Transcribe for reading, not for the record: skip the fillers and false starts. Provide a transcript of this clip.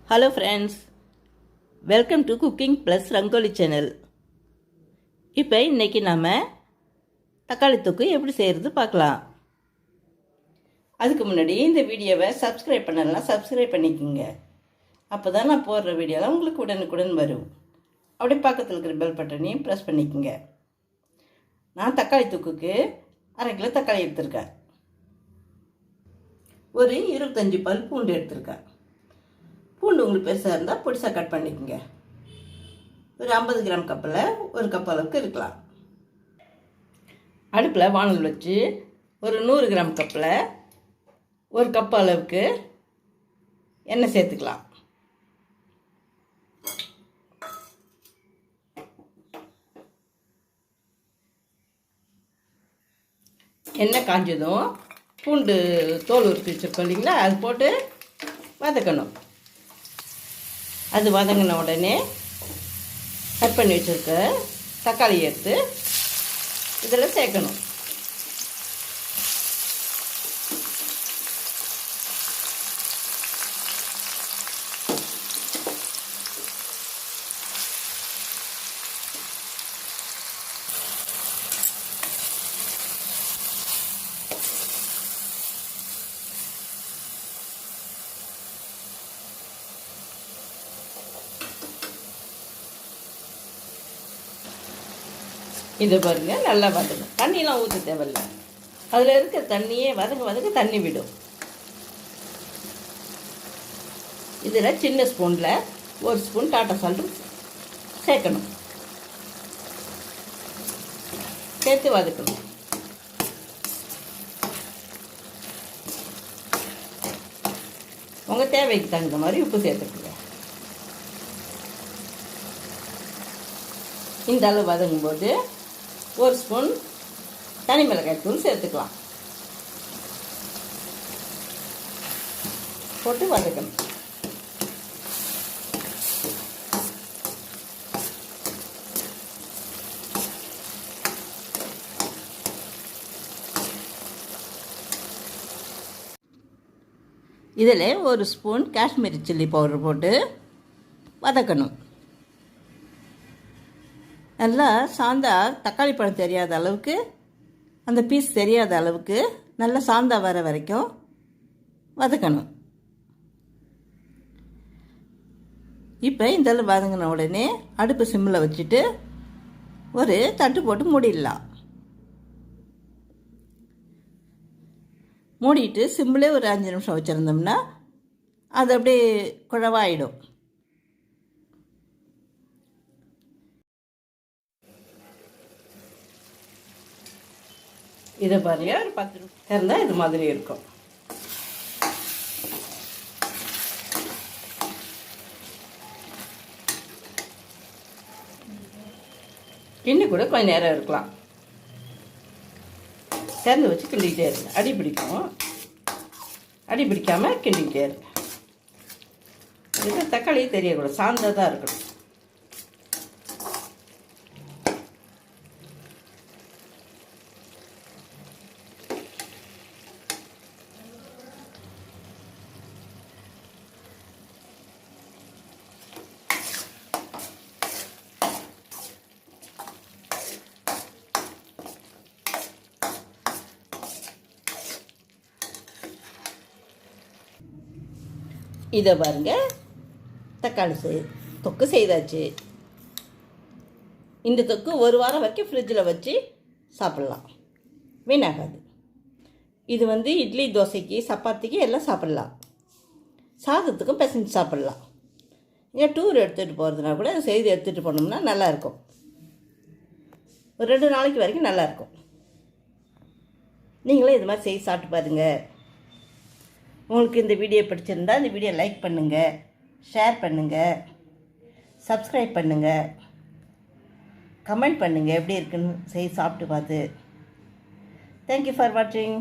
Hello friends, welcome to cooking+rangoli channel. இப்போ இன்னைக்கு நாம தக்காளி தொக்கு எப்படி செய்யறது பார்க்கலாம். அதுக்கு முன்னாடி இந்த வீடியோவை சப்ஸ்கிரைப் பண்ணலாம், சப்ஸ்கிரைப் பண்ணிக்கோங்க. அப்பதான் நான் போடுற வீடியோலாம் உங்களுக்கு உடனுக்குடன் வரும். அப்படியே பக்கத்தில் இருக்கிற பெல் பட்டனையும் ப்ரெஸ் பண்ணிக்கோங்க. நான் தக்காளி தொக்குக்கு 1/2 கிலோ தக்காளி எடுத்திருக்கேன். ஒரு 25 பல் பூண்டு எடுத்திருக்கேன். பூண்டு உங்களுக்கு பெருசாக இருந்தால் பொடிசாக கட் பண்ணிக்கோங்க. ஒரு 50 கிராம் கப்பில் 1 கப் அளவுக்கு இருக்கலாம். அடுப்பில் வானல் வச்சு ஒரு 100 கிராம் கப்பில் 1 கப் அளவுக்கு எண்ணெய் சேர்த்துக்கலாம். எண்ணெய் காஞ்சதும் பூண்டு தோல் உரித்து வச்சுருக்கோம் இல்லைங்களா, அது போட்டு வதக்கணும். அது வதங்கின உடனே கட் பண்ணி வச்சுருக்க தக்காளி எடுத்து இதில் சேர்க்கணும். இது பாருங்கள், நல்லா வதங்கும். தண்ணியெலாம் ஊற்ற தேவையில்லை. அதில் இருக்க தண்ணியே வதங்க தண்ணி விடும். இதில் சின்ன ஸ்பூனில் 1 ஸ்பூன் டாட்டா சால்ட்டு சேர்க்கணும். சேர்த்து வதக்கணும். உங்கள் தேவைக்கு தகுந்த மாதிரி உப்பு சேர்த்துக்குங்க. இந்த அளவு வதங்கும்போது 1 ஸ்பூன் தனி மிளகாய் தூள் சேர்த்துக்கலாம். போட்டு வதக்கணும். இதில் 1 ஸ்பூன் காஷ்மீரி சில்லி பவுடர் போட்டு வதக்கணும். நல்லா சாந்தா தக்காளி பழம் தெரியாத அளவுக்கு, அந்த பீஸ் தெரியாத அளவுக்கு நல்லா சாந்தா வர வரைக்கும் வதக்கணும். இப்போ இந்த வதங்கின உடனே அடுப்பு சிம்மில் வச்சுட்டு ஒரு தட்டு போட்டு மூடிடலாம். மூடிட்டு சிம்மிலே ஒரு 5 நிமிஷம் வச்சுருந்தோம்னா அது அப்படியே குழவாயிடும். இதை பாருங்க, ஒரு 10 நிமிஷம் இருந்தால் இது மாதிரி இருக்கும். இன்னும் கூட கொஞ்சம் நேரம் இருக்கலாம். திறந்து வச்சு கிண்டிக்கிட்டே இருங்க. அடி பிடிக்கும். அடி பிடிக்காமல் கிண்டிக்கிட்டே இருங்க. இது தக்காளி தெரியக்கூடாது, சாந்ததாக இருக்கணும். இதை பாருங்க, தக்காளி தொக்கு செய்தாச்சு. இந்த தொக்கு 1 வாரம் வரைக்கும் ஃப்ரிட்ஜில் வச்சு சாப்பிட்லாம், வீணாகாது. இது இட்லி, தோசைக்கு, சப்பாத்திக்கு எல்லாம் சாப்பிட்லாம். சாதத்துக்கும் பிசைஞ்சு சாப்பிட்லாம். இங்கே டூர் எடுத்துகிட்டு போகிறதுனா கூட செய்து எடுத்துகிட்டு போனோம்னா நல்லாயிருக்கும். ஒரு 2 நாளைக்கு வரைக்கும் நல்லாயிருக்கும். நீங்களும் இது மாதிரி செய்து சாப்பிட்டு பாருங்கள். உங்களுக்கு இந்த வீடியோ பிடிச்சிருந்தால் இந்த வீடியோ லைக் பண்ணுங்கள், ஷேர் பண்ணுங்கள், சப்ஸ்கிரைப் பண்ணுங்கள், கமெண்ட் பண்ணுங்கள் எப்படி இருக்குன்னு செய்து சாப்பிட்டு பார்த்து. தேங்க்யூ ஃபார் வாட்சிங்.